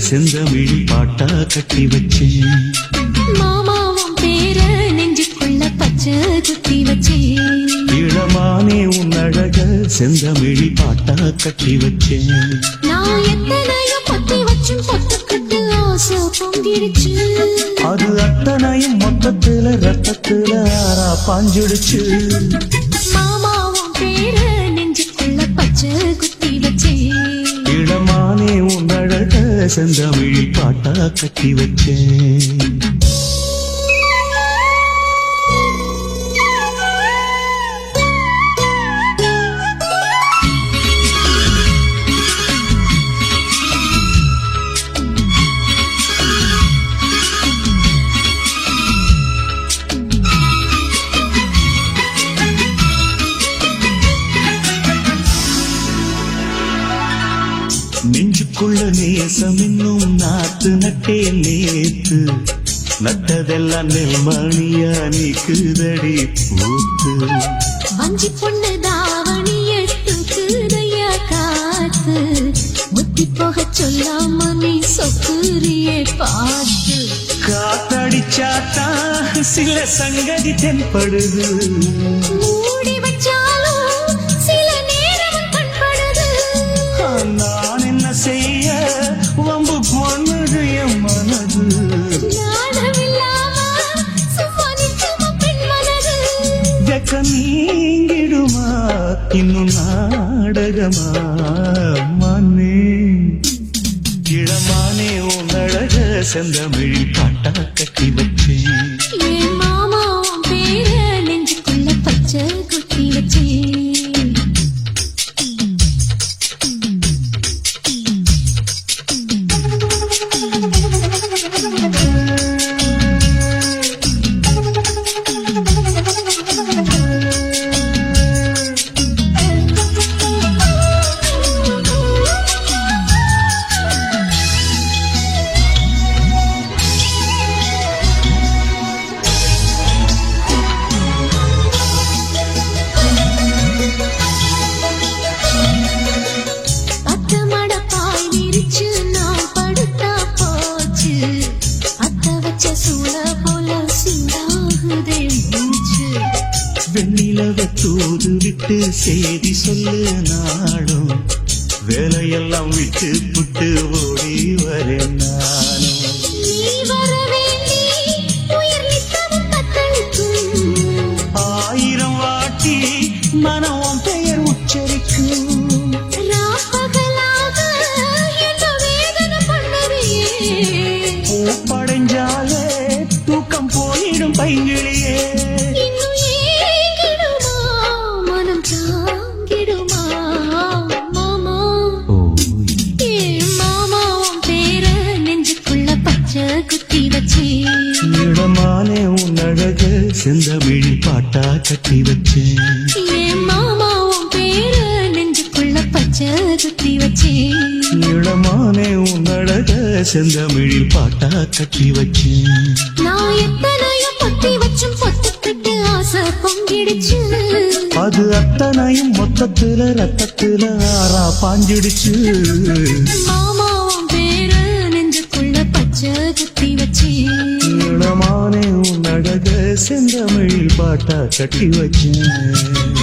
செந்தமிழ் பாட்டா கட்டி வச்சேன். மாமாவும் பேர நெஞ்சுக்குள்ள பச்சை குத்தி வச்சேன். இளமானே உன் அழக செந்தமிழ் பாட்டா கட்டி வச்சேன். நான் எத்தனையோ பத்தி வச்சும் பொத்துக்கிட்டு ஆசை பொங்கிடுச்சு. அது அத்தனையும் மொத்தத்துல ரத்தத்துல ஆறா பாஞ்சிடுச்சு. மாமாவும் பேர நெஞ்சுக்குள்ள பச்சை குத்தி வச்சேன். இளமானே உன் அழக செந்தமிழ் பாட்டா கட்டி வச்சேன். நெஞ்சுக்குள்ள நேசம் இன்னும் நாத்து நட்டே நேத்து. நட்டதெல்லாம் நெல்மணியா நீக்குதடி பூத்து. வஞ்சி பொண்ணு தாவணிய தூக்குதையா காத்து. முத்தி போக சொல்லாம நீ சொக்குரியே பார்த்து. காத்தடிச்சாத்தா சில சங்கதி தென்படுது. மூடி வச்சாலும் சில நேரம் கண்படுது. நான் என்ன செய்ய வம்பு பொண்ணுது என் மனது. நாணமில்லாம சும்மா நிற்குமா பெண் மனது. வெக்க நீங்கிடுமா இன்னும் நாடகமா மண்ணே. இளமானே உன் அழக செந்தமிழ் பாட்டா கட்டி வச்சேன். என் மாமாவும் பேர நெஞ்சுக்குள்ள பச்சை குத்தி வச்சேன். வெண்ணிலவ தூது விட்டு செய்தி சொல்லு நாளும். வேலையெல்லாம் விட்டு புட்டு ஓடி வரேன் நானும். நீ வர வேண்டி உயிர் நித்தமும் தத்தளிக்கும். 1000 வாட்டி மனம் பெயர் உச்சரிக்கும். ராப்பகலாக என்ன வேதனை பண்ணுறியே. பூப்படைஞ்சாலே தூக்கம் போயிடும் பைங்கிளியே. இன்னும் ஏங்கிடுமா மனம் தாங்கிடுமா மாமா. ஏன் மாமாவும் பேர நெஞ்சுக்குள்ள பச்சை குத்தி வச்சேன். இளமானே உன் அழக செந்தமிழ் பாட்டா கட்டி வச்சேன். என் மாமாவும் பேர நெஞ்சுக்குள்ள பச்சை குத்தி வச்சேன். இளமானே உன் அழக செந்தமிழ் பாட்டா கட்டி வச்சேன். நான் எத்தனையோ பொத்தி வச்சும் பொத்துக்கிட்டு ஆசை பொங்கிடுச்சு. அது அத்தனையும் மொத்தத்துல ரத்தத்துல ஆறா பாஞ்சிடுச்சு. மாமாவும் பேர நெஞ்சுக்குள்ள பச்சை குத்தி வச்சேன். இளமானே உன் அழக செந்தமிழ் பாட்டா கட்டி வச்சேன்.